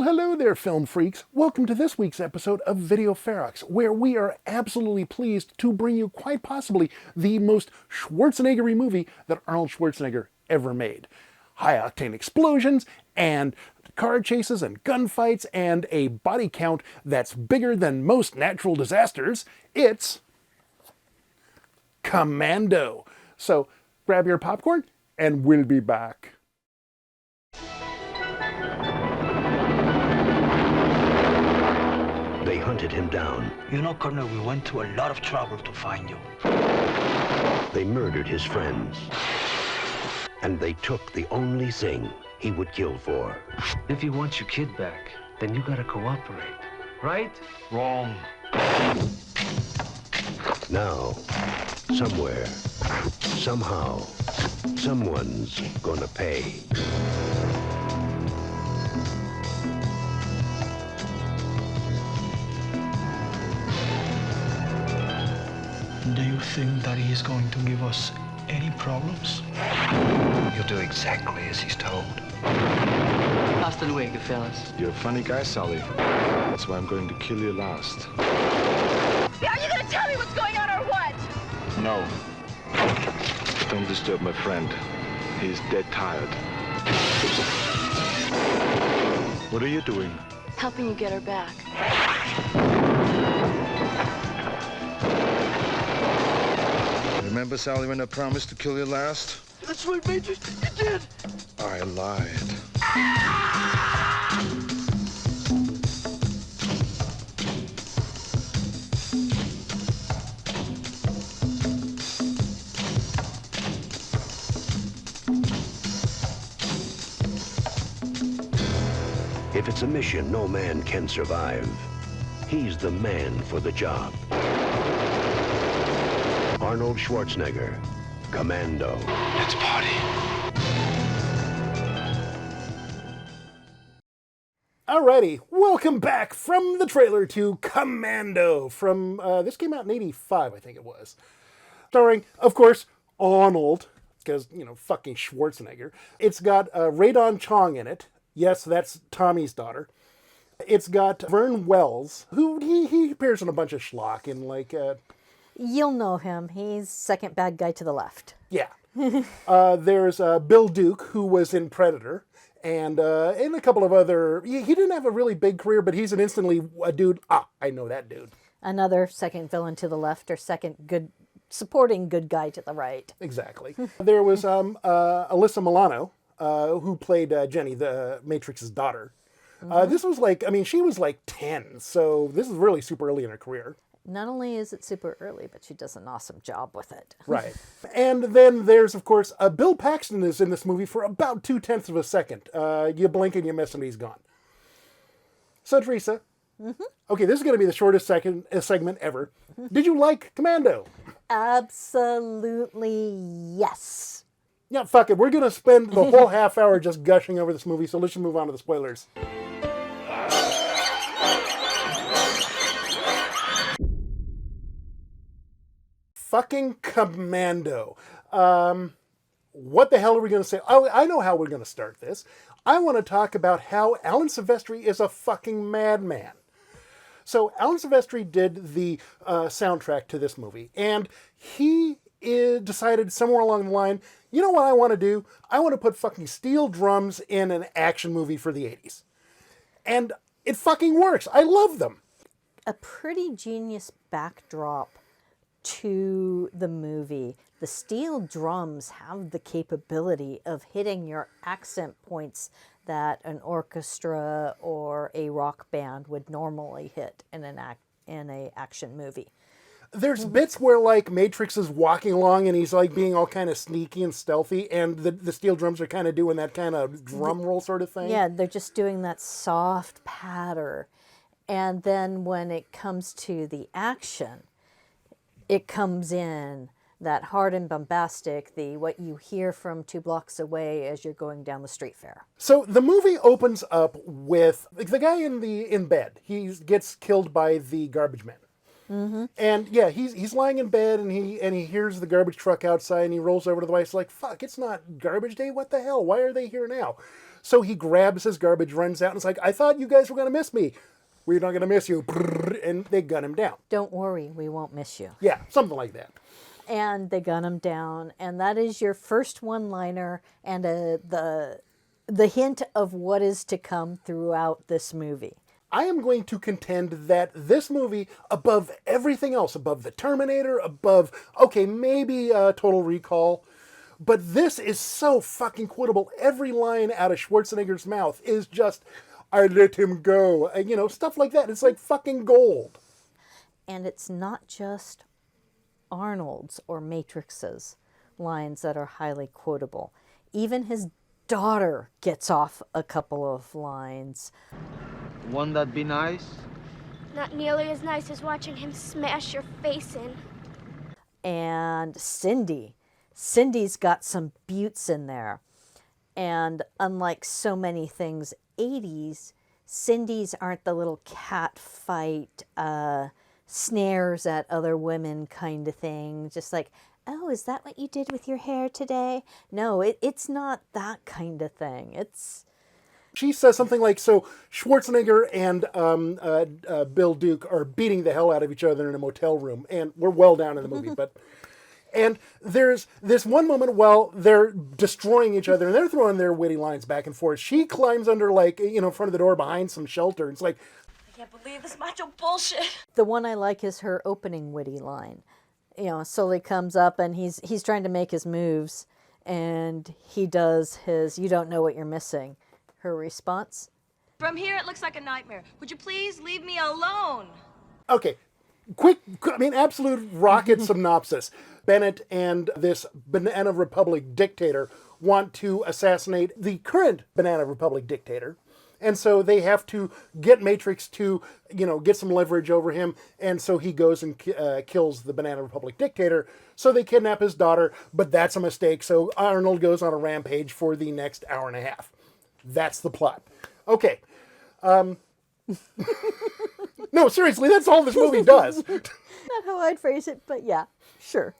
Hello there, film freaks. Welcome to this week's episode of Video Ferox, where we are absolutely pleased to bring you quite possibly the most Schwarzenegger-y movie that Arnold Schwarzenegger ever made. High-octane explosions, and car chases, and gunfights, and a body count that's bigger than most natural disasters. It's Commando. So grab your popcorn, and we'll be back. They hunted him down. You know, Colonel, we went to a lot of trouble to find you. They murdered his friends. And they took the only thing he would kill for. If you want your kid back, then you gotta cooperate. Right? Wrong. Now, somewhere, somehow, someone's gonna pay. Do you think that he is going to give us any problems? You'll do exactly as he's told. Hasta luego, fellas. You're a funny guy, Sully. That's why I'm going to kill you last. Are you gonna tell me what's going on or what? No. Don't disturb my friend. He's dead tired. What are you doing? Helping you get her back. Remember, Sally, when I promised to kill you last? That's right, Major. You did. I lied. If it's a mission no man can survive, he's the man for the job. Arnold Schwarzenegger, Commando. Let's party. Alrighty, welcome back from the trailer to Commando. This came out in '85, I think it was. Starring, of course, Arnold, because, fucking Schwarzenegger. It's got Rae Dawn Chong in it. Yes, that's Tommy's daughter. It's got Vernon Wells, who he appears in a bunch of schlock in You'll know him. He's second bad guy to the left. Yeah. There's Bill Duke, who was in Predator, and a couple of other... He didn't have a really big career, but he's an instantly a dude. I know that dude. Another second villain to the left, or second supporting good guy to the right. Exactly. There was Alyssa Milano, who played Jenny, the Matrix's daughter. This was she was 10, so this is really super early in her career. Not only is it super early, but she does an awesome job with it. Right. And then there's, of course, Bill Paxton is in this movie for about 0.2 of a second. You blink and you miss and he's gone. So, Teresa, okay, this is going to be the shortest segment ever. Did you like Commando? Absolutely yes. Yeah, fuck it. We're going to spend the whole half hour just gushing over this movie, so let's just move on to the spoilers. Fucking Commando. What the hell are we going to say? Oh, I know how we're going to start this. I want to talk about how Alan Silvestri is a fucking madman. So Alan Silvestri did the soundtrack to this movie, and he decided somewhere along the line, you know what I want to do? I want to put fucking steel drums in an action movie for the 80s. And it fucking works. I love them. A pretty genius backdrop to the movie. The steel drums have the capability of hitting your accent points that an orchestra or a rock band would normally hit in an action movie. There's bits where Matrix is walking along and he's being all kind of sneaky and stealthy, and the steel drums are kind of doing that kind of drum roll sort of thing. Yeah, they're just doing that soft patter. And then when it comes to the action, it comes in that hard and bombastic, what you hear from 2 blocks away as you're going down the street fair. So the movie opens up with the guy in bed. He gets killed by the garbage man. And yeah, he's lying in bed and he hears the garbage truck outside and he rolls over to the wife. He's like, fuck, it's not garbage day. What the hell? Why are they here now? So he grabs his garbage, runs out, and is like, I thought you guys were going to miss me. We're not going to miss you. And they gun him down. Don't worry, we won't miss you. Yeah, something like that. And they gun him down, and that is your first one-liner and the hint of what is to come throughout this movie. I am going to contend that this movie, above everything else, above The Terminator, above, okay, maybe Total Recall, but this is so fucking quotable. Every line out of Schwarzenegger's mouth is just, I let him go, stuff like that. It's like fucking gold. And it's not just Arnold's or Matrix's lines that are highly quotable. Even his daughter gets off a couple of lines. Wouldn't that be nice? Not nearly as nice as watching him smash your face in. And Cindy's got some buttes in there. And unlike so many things 80s, Cindy's aren't the little cat fight, snares at other women kind of thing. Just like, oh, is that what you did with your hair today? No, it's not that kind of thing. She says something like, so Schwarzenegger and Bill Duke are beating the hell out of each other in a motel room. And we're well down in the movie, and there's this one moment while they're destroying each other and they're throwing their witty lines back and forth. She climbs under, in front of the door behind some shelter. It's like, I can't believe this macho bullshit. The one I like is her opening witty line. Sully comes up and he's trying to make his moves, and he does his, you don't know what you're missing. Her response? From here, it looks like a nightmare. Would you please leave me alone? okay, absolute rocket synopsis. Bennett and this Banana Republic dictator want to assassinate the current Banana Republic dictator. And so they have to get Matrix to, get some leverage over him. And so he goes and kills the Banana Republic dictator. So they kidnap his daughter, but that's a mistake. So Arnold goes on a rampage for the next hour and a half. That's the plot. Okay. No, seriously, that's all this movie does. Not how I'd phrase it, but yeah, sure.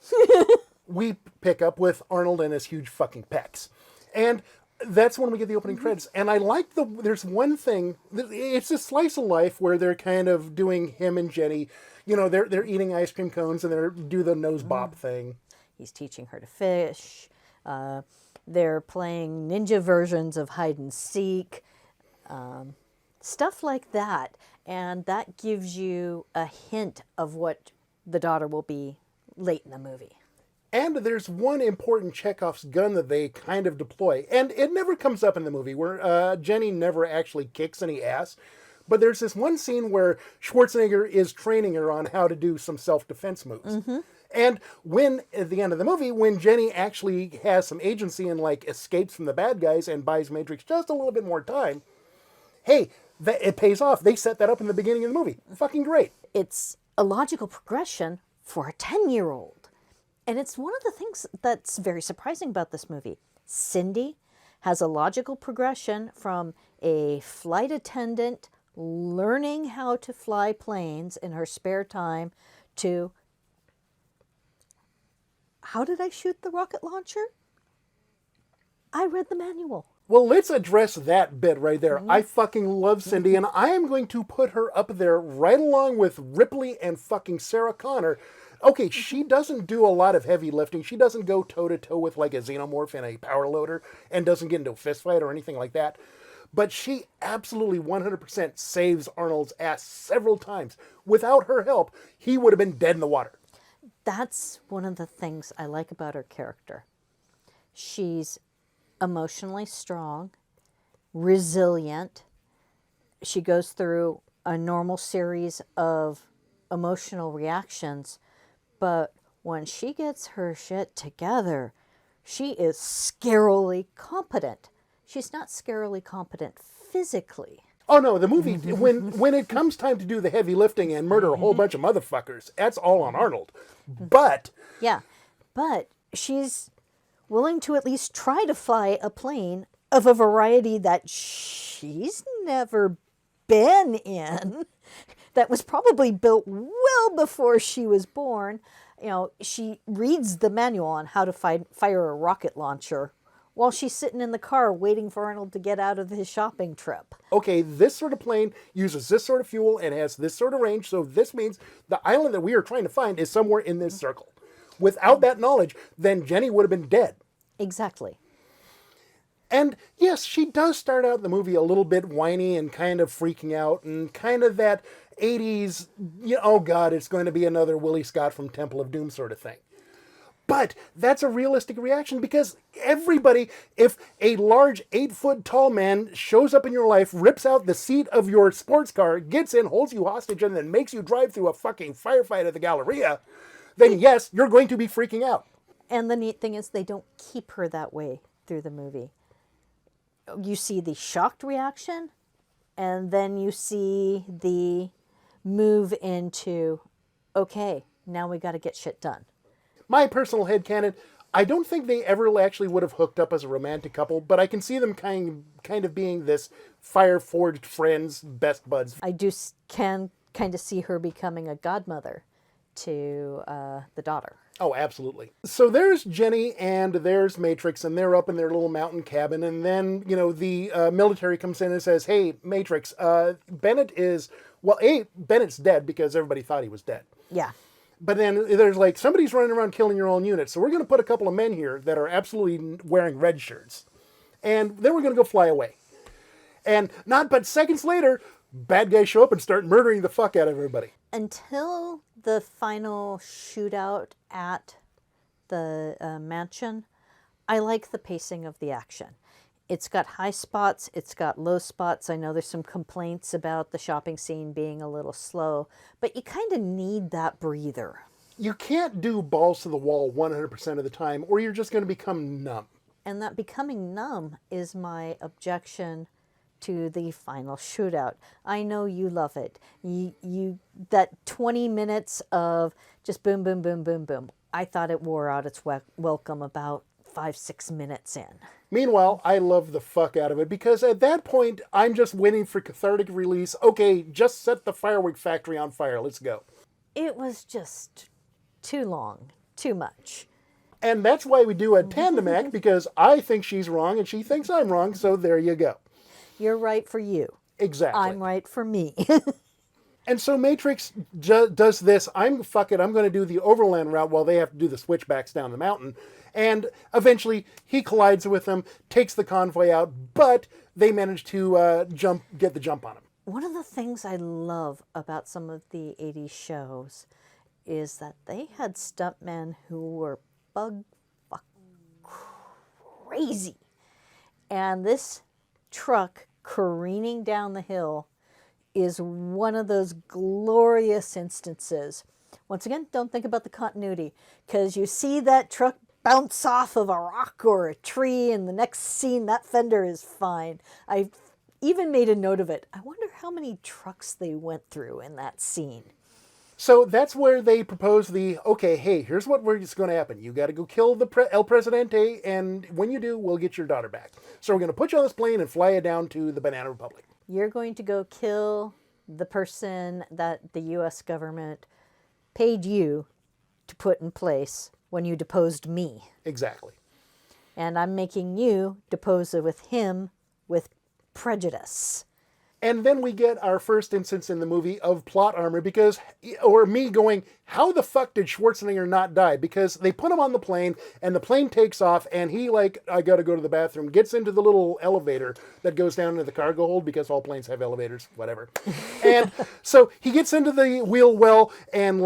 We pick up with Arnold and his huge fucking pecs. And that's when we get the opening credits. And I like there's one thing, it's a slice of life where they're kind of doing him and Jenny, they're eating ice cream cones and they do the nose bop thing. He's teaching her to fish. They're playing ninja versions of hide and seek. Stuff like that. And that gives you a hint of what the daughter will be late in the movie. And there's one important Chekhov's gun that they kind of deploy. And it never comes up in the movie, where Jenny never actually kicks any ass. But there's this one scene where Schwarzenegger is training her on how to do some self-defense moves. Mm-hmm. And when, at the end of the movie, when Jenny actually has some agency and, escapes from the bad guys and buys Matrix just a little bit more time, hey, it pays off. They set that up in the beginning of the movie. Fucking great. It's a logical progression for a 10-year-old. And it's one of the things that's very surprising about this movie. Cindy has a logical progression from a flight attendant learning how to fly planes in her spare time to, how did I shoot the rocket launcher? I read the manual. Well, let's address that bit right there. I fucking love Cindy, and I am going to put her up there right along with Ripley and fucking Sarah Connor. Okay, she doesn't do a lot of heavy lifting. She doesn't go toe-to-toe with a xenomorph and a power loader and doesn't get into a fist fight or anything like that. But she absolutely 100% saves Arnold's ass several times. Without her help, he would have been dead in the water. That's one of the things I like about her character. She's emotionally strong, resilient. She goes through a normal series of emotional reactions, but when she gets her shit together, she is scarily competent. She's not scarily competent physically. Oh no, the movie, when it comes time to do the heavy lifting and murder a whole bunch of motherfuckers, that's all on Arnold. But... yeah, but she's willing to at least try to fly a plane of a variety that she's never been in. that was probably built well before she was born. You know, she reads the manual on how to fire a rocket launcher while she's sitting in the car waiting for Arnold to get out of his shopping trip. Okay, this sort of plane uses this sort of fuel and has this sort of range, so this means the island that we are trying to find is somewhere in this circle. Without that knowledge, then Jenny would have been dead. Exactly. And yes, she does start out the movie a little bit whiny and kind of freaking out and kind of that 80s, oh God, it's going to be another Willie Scott from Temple of Doom sort of thing. But that's a realistic reaction because everybody, if a large 8-foot tall man shows up in your life, rips out the seat of your sports car, gets in, holds you hostage, and then makes you drive through a fucking firefight at the Galleria, then yes, you're going to be freaking out. And the neat thing is they don't keep her that way through the movie. You see the shocked reaction, and then you see the move into, okay, now we got to get shit done. My personal headcanon, I don't think they ever actually would have hooked up as a romantic couple, but I can see them kind of being this fire-forged friends, best buds. I can kind of see her becoming a godmother to the daughter. Oh, absolutely. So there's Jenny and there's Matrix, and they're up in their little mountain cabin, and then, the military comes in and says, hey, Matrix, Bennett is, Bennett's dead because everybody thought he was dead. Yeah. But then there's like, somebody's running around killing your own unit, so we're going to put a couple of men here that are absolutely wearing red shirts. And then we're going to go fly away. And not but seconds later, bad guys show up and start murdering the fuck out of everybody. Until the final shootout at the mansion, I like the pacing of the action. It's got high spots, it's got low spots. I know there's some complaints about the shopping scene being a little slow, but you kind of need that breather. You can't do balls to the wall 100% of the time, or you're just going to become numb. And that becoming numb is my objection to the final shootout. I know you love it. You that 20 minutes of just boom, boom, boom, boom, boom. I thought it wore out its welcome about 5-6 minutes in. Meanwhile, I love the fuck out of it because at that point, I'm just waiting for cathartic release. Okay, just set the firework factory on fire. Let's go. It was just too long, too much. And that's why we do a tandem act, because I think she's wrong and she thinks I'm wrong, so there you go. You're right for you. Exactly. I'm right for me. And so Matrix does this, fuck it, I'm going to do the overland route while they have to do the switchbacks down the mountain. And eventually he collides with them, takes the convoy out, but they manage to get the jump on him. One of the things I love about some of the 80s shows is that they had stuntmen who were bug fuck crazy. And this truck careening down the hill is one of those glorious instances. Once again, don't think about the continuity, because you see that truck bounce off of a rock or a tree, and the next scene, that fender is fine. I even made a note of it. I wonder how many trucks they went through in that scene. So that's where they propose okay, hey, here's what we're just going to happen. You got to go kill the El Presidente, and when you do, we'll get your daughter back. So we're going to put you on this plane and fly you down to the Bannana Republic. You're going to go kill the person that the U.S. government paid you to put in place when you deposed me. Exactly. And I'm making you depose with him with prejudice. And then we get our first instance in the movie of plot armor or me going, how the fuck did Schwarzenegger not die? Because they put him on the plane and the plane takes off and he I gotta go to the bathroom, gets into the little elevator that goes down into the cargo hold because all planes have elevators, whatever. And so he gets into the wheel well and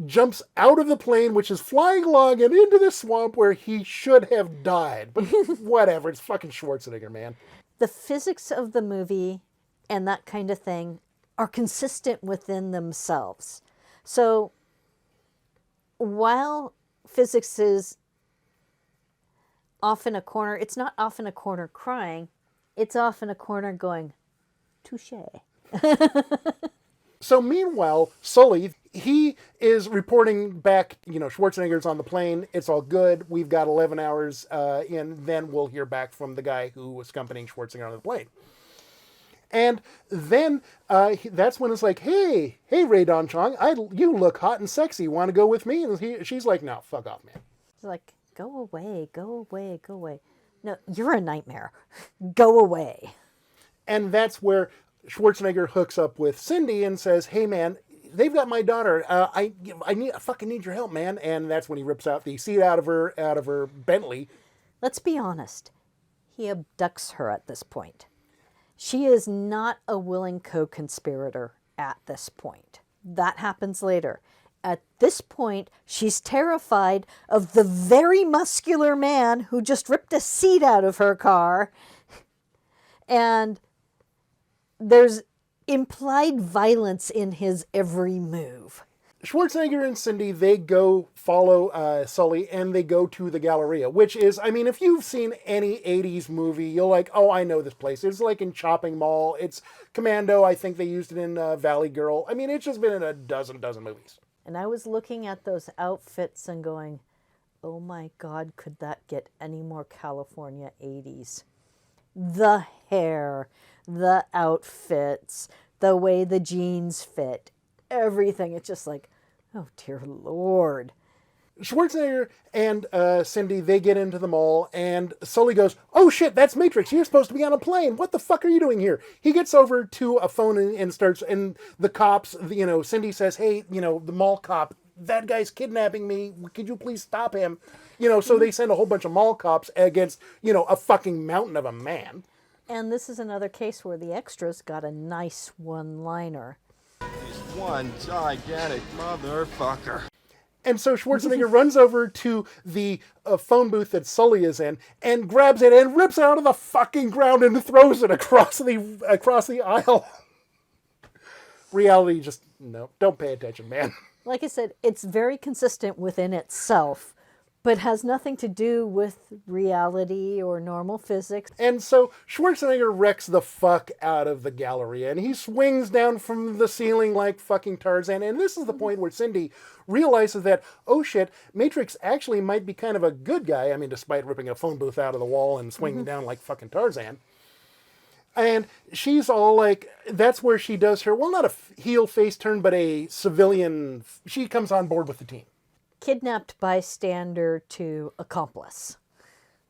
jumps out of the plane, which is flying along and into the swamp where he should have died. But whatever, it's fucking Schwarzenegger, man. The physics of the movie and that kind of thing are consistent within themselves. So while physics is off in a corner, it's not off in a corner crying, it's off in a corner going, touché. So meanwhile, Sully, he is reporting back, Schwarzenegger's on the plane, it's all good, we've got 11 hours, and then we'll hear back from the guy who was accompanying Schwarzenegger on the plane. And then that's when it's like, hey, Rae Dawn Chong, you look hot and sexy. Want to go with me? And she's like, no, fuck off, man. She's like, go away, go away, go away. No, you're a nightmare. Go away. And that's where Schwarzenegger hooks up with Cindy and says, hey, man, they've got my daughter. I fucking need your help, man. And that's when he rips out the seat out of her Bentley. Let's be honest. He abducts her at this point. She is not a willing co-conspirator at this point. That happens later. At this point, she's terrified of the very muscular man who just ripped a seat out of her car. And there's implied violence in his every move. Schwarzenegger and Cindy, they go follow Sully, and they go to the Galleria, which is, I mean, if you've seen any 80s movie, you're like, oh, I know this place. It's like in Chopping Mall. It's Commando. I think they used it in Valley Girl. I mean, it's just been in a dozen movies. And I was looking at those outfits and going, oh my God, could that get any more California 80s? The hair, the outfits, the way the jeans fit, everything. It's just like, oh dear Lord. Schwarzenegger and Cindy, they get into the mall, and Sully goes, oh shit, that's Matrix. You're supposed to be on a plane. What the fuck are you doing here? He gets over to a phone and starts, and the cops, Cindy says, hey, the mall cop, that guy's kidnapping me. Could you please stop him? So they send a whole bunch of mall cops against, a fucking mountain of a man. And this is another case where the extras got a nice one-liner. He's one gigantic motherfucker. And so Schwarzenegger runs over to the phone booth that Sully is in and grabs it and rips it out of the fucking ground and throws it across the aisle. Reality just, no, don't pay attention, man. Like I said, it's very consistent within itself, but has nothing to do with reality or normal physics. And so Schwarzenegger wrecks the fuck out of the Galleria, and he swings down from the ceiling like fucking Tarzan. And this is the point where Cindy realizes that, oh shit, Matrix actually might be kind of a good guy. I mean, despite ripping a phone booth out of the wall and swinging down like fucking Tarzan. And she's all like, that's where she does her, well, not a heel face turn, but a civilian, she comes on board with the team. Kidnapped bystander to accomplice.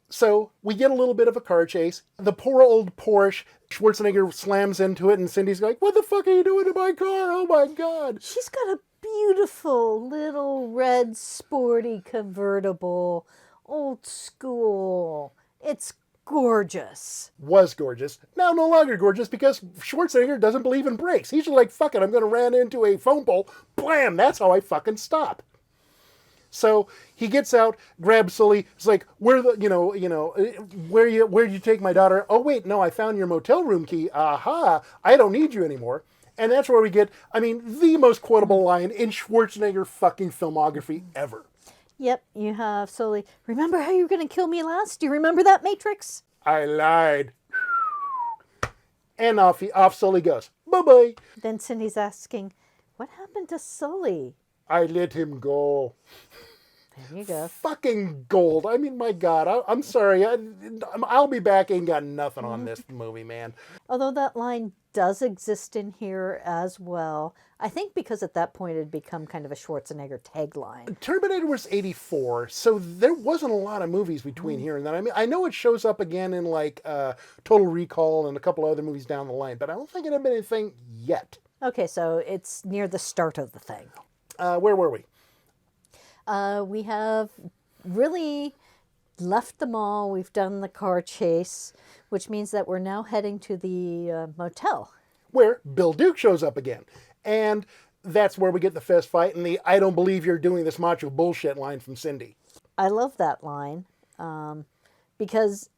So we get a little bit of a car chase. The poor old Porsche, Schwarzenegger slams into it, and Cindy's like, what the fuck are you doing to my car? Oh my God. She's got a beautiful little red sporty convertible, old school. It's gorgeous. Was gorgeous. Now no longer gorgeous because Schwarzenegger doesn't believe in brakes. He's just like, fuck it, I'm going to ran into a phone pole. Blam, that's how I fucking stop. So he gets out, grabs Sully. It's like, where'd you take my daughter? Oh wait, no, I found your motel room key. Aha, I don't need you anymore. And that's where we get, the most quotable line in Schwarzenegger fucking filmography ever. Yep, you have Sully. Remember how you were going to kill me last? Do you remember that, Matrix? I lied. And off Sully goes. Bye-bye. Then Cindy's asking, what happened to Sully? I let him go. There you go. Fucking gold. I mean, my God, I'm sorry. I'll be back. Ain't got nothing on this movie, man. Although that line does exist in here as well. I think because at that point it had become kind of a Schwarzenegger tagline. Terminator was 84, so there wasn't a lot of movies between here and then. I mean, I know it shows up again in like Total Recall and a couple other movies down the line, but I don't think it had been anything yet. Okay, so it's near the start of the thing. Where were we? We have really left the mall. We've done the car chase, which means that we're now heading to the motel. Where Bill Duke shows up again. And that's where we get the fist fight and the I don't believe you're doing this macho bullshit line from Cindy. I love that line because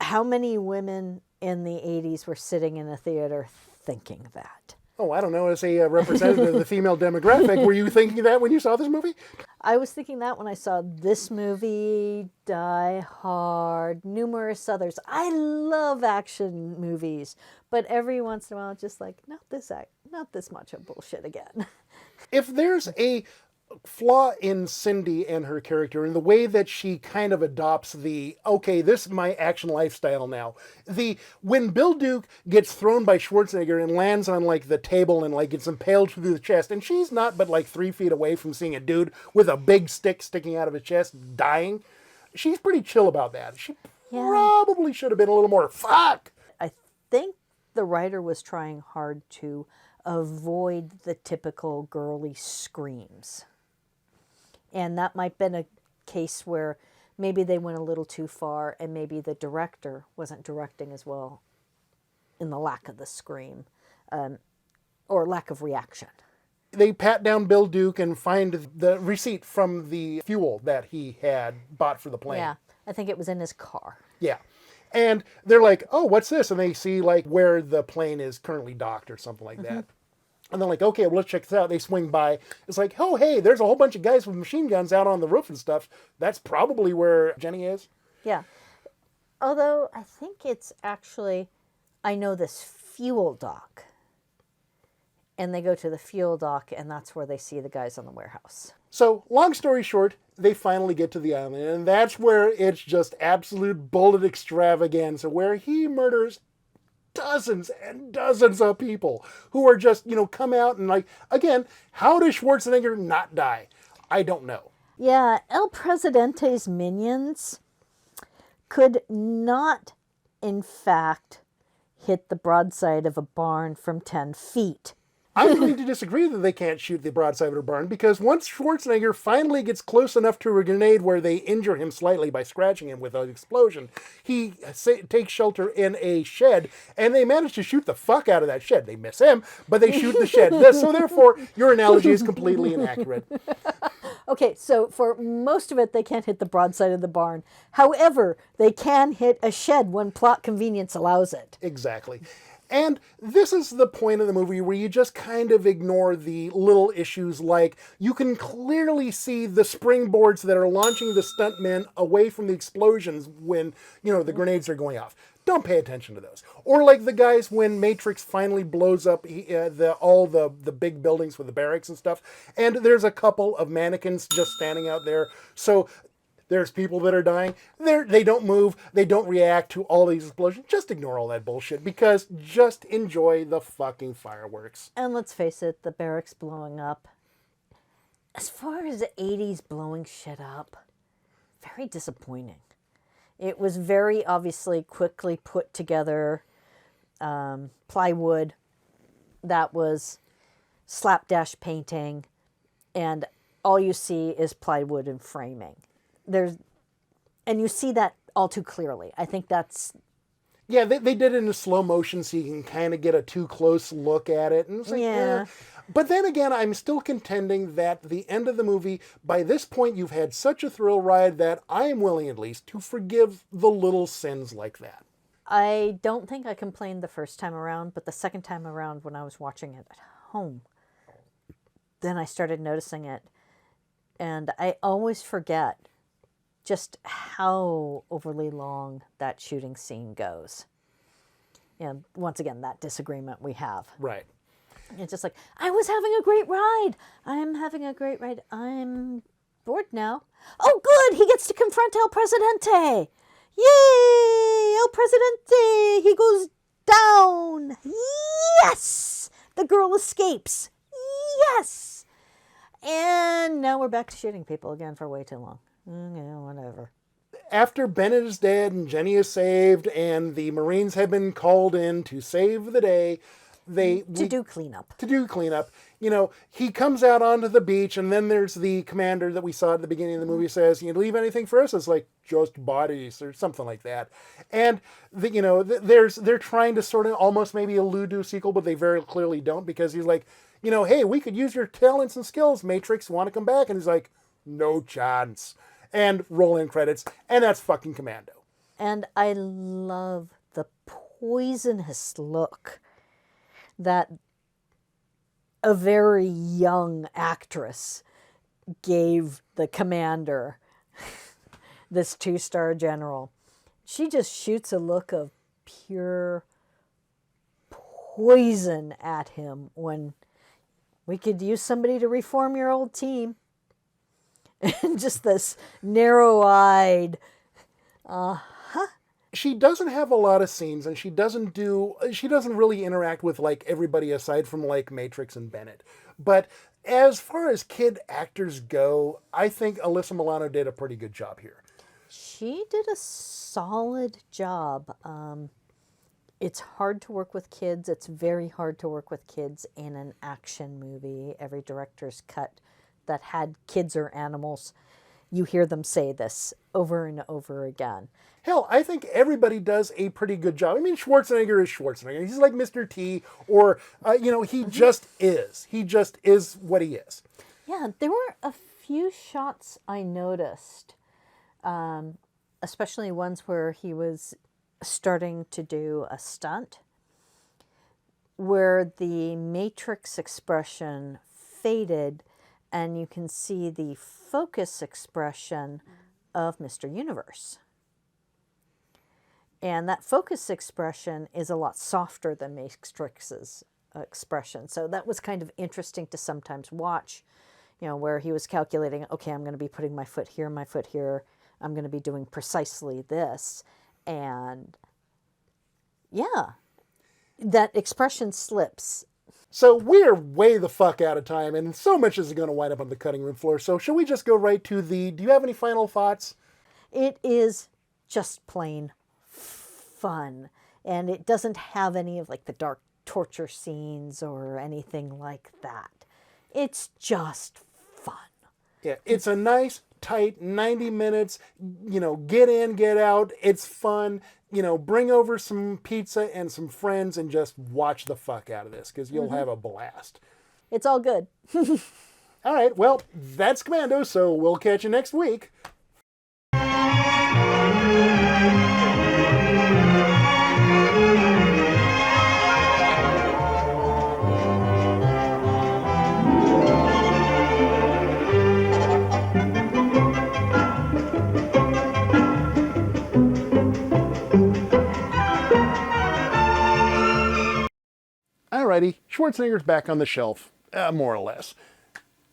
how many women in the 80s were sitting in a theater thinking that? Oh, I don't know. As a representative of the female demographic, were you thinking that when you saw this movie? I was thinking that when I saw this movie, Die Hard, numerous others. I love action movies, but every once in a while, just like, not this macho bullshit again. If there's a flaw in Cindy and her character and the way that she kind of adopts okay, this is my action lifestyle now. When Bill Duke gets thrown by Schwarzenegger and lands on like the table and like gets impaled through the chest, and she's not but like 3 feet away from seeing a dude with a big stick sticking out of his chest dying, she's pretty chill about that. She probably should have been a little more fuck. I think the writer was trying hard to avoid the typical girly screams. And that might have been a case where maybe they went a little too far and maybe the director wasn't directing as well in the lack of the scream or lack of reaction. They pat down Bill Duke and find the receipt from the fuel that he had bought for the plane. Yeah, I think it was in his car. Yeah. And they're like, oh, what's this? And they see like where the plane is currently docked or something like that. And they're like, okay, well, let's check this out. They swing by. It's like, oh, hey, there's a whole bunch of guys with machine guns out on the roof and stuff. That's probably where Jenny is. Yeah. Although I think it's actually, I know this fuel dock. And they go to the fuel dock, and that's where they see the guys on the warehouse. So, long story short, they finally get to the island. And that's where it's just absolute bullet extravaganza, where he murders dozens and dozens of people who are just, come out and like, again, how does Schwarzenegger not die? I don't know. Yeah, El Presidente's minions could not, in fact, hit the broadside of a barn from 10 feet. I'm going to disagree that they can't shoot the broadside of a barn, because once Schwarzenegger finally gets close enough to a grenade where they injure him slightly by scratching him with an explosion, he takes shelter in a shed, and they manage to shoot the fuck out of that shed. They miss him, but they shoot the shed. So therefore, your analogy is completely inaccurate. Okay, so for most of it, they can't hit the broadside of the barn. However, they can hit a shed when plot convenience allows it. Exactly. And this is the point of the movie where you just kind of ignore the little issues, like you can clearly see the springboards that are launching the stuntmen away from the explosions when, the grenades are going off. Don't pay attention to those. Or like the guys when Matrix finally blows up all the big buildings with the barracks and stuff, and there's a couple of mannequins just standing out there. So there's people that are dying. They don't move. They don't react to all these explosions. Just ignore all that bullshit, because just enjoy the fucking fireworks. And let's face it, the barracks blowing up. As far as the 80s blowing shit up, very disappointing. It was very obviously quickly put together plywood that was slapdash painting, and all you see is plywood and framing. And you see that all too clearly. I think that's... Yeah, they did it in slow motion so you can kind of get a too close look at it. And it's like, yeah. But then again, I'm still contending that the end of the movie, by this point, you've had such a thrill ride that I am willing, at least, to forgive the little sins like that. I don't think I complained the first time around, but the second time around when I was watching it at home, then I started noticing it. And I always forget just how overly long that shooting scene goes. And once again, that disagreement we have. Right. It's just like, I was having a great ride. I'm having a great ride. I'm bored now. Oh, good. He gets to confront El Presidente. Yay! El Presidente. He goes down. Yes! The girl escapes. Yes! And now we're back to shooting people again for way too long. Yeah, whatever. After Bennett is dead and Jenny is saved and the Marines have been called in to save the day, To do cleanup. He comes out onto the beach, and then there's the commander that we saw at the beginning of the movie says, "You leave anything for us?" It's like, "Just bodies," or something like that. And they're trying to sort of almost maybe allude to a sequel, but they very clearly don't, because he's like, "Hey, we could use your talents and skills, Matrix. Want to come back?" And he's like, "No chance." And roll in credits, and that's fucking Commando. And I love the poisonous look that a very young actress gave the commander, this 2-star general. She just shoots a look of pure poison at him when we could use somebody to reform your old team. and just this narrow-eyed, She doesn't have a lot of scenes, and she doesn't really interact with like everybody aside from like Matrix and Bennett. But as far as kid actors go, I think Alyssa Milano did a pretty good job here. she did a solid job. It's hard to work with kids. It's very hard to work with kids in an action movie. Every director's cut that had kids or animals, you hear them say this over and over again. Hell, I think everybody does a pretty good job. I mean, Schwarzenegger is Schwarzenegger. He's like Mr. T, or, he just is. He just is what he is. Yeah, there were a few shots I noticed, especially ones where he was starting to do a stunt, where the Matrix expression faded and you can see the focus expression of Mr. Universe. And that focus expression is a lot softer than Matrix's expression. So that was kind of interesting to sometimes watch, where he was calculating, okay, I'm going to be putting my foot here, I'm going to be doing precisely this. And yeah, that expression slips. So we're way the fuck out of time, and so much is going to wind up on the cutting room floor. So shall we just go right to do you have any final thoughts? It is just plain fun, and it doesn't have any of like the dark torture scenes or anything like that. It's just fun. Yeah, it's a nice, tight 90 minutes, get in, get out. It's fun. Bring over some pizza and some friends and just watch the fuck out of this, because you'll have a blast. It's all good. All right, well, that's Commando, so we'll catch you next week. Alrighty, Schwarzenegger's back on the shelf, more or less.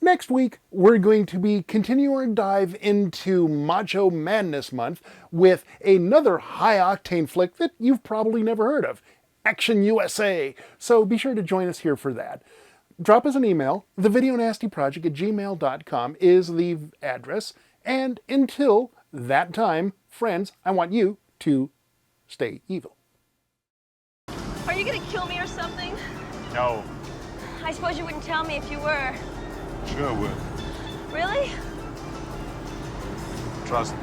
Next week, we're going to be continuing our dive into Macho Madness month with another high-octane flick that you've probably never heard of, Action USA. So be sure to join us here for that. Drop us an email. thevideonastyproject@gmail.com is the address. And until that time, friends, I want you to stay evil. Are you gonna kill me or something? No. I suppose you wouldn't tell me if you were. Sure would. Really? Trust me.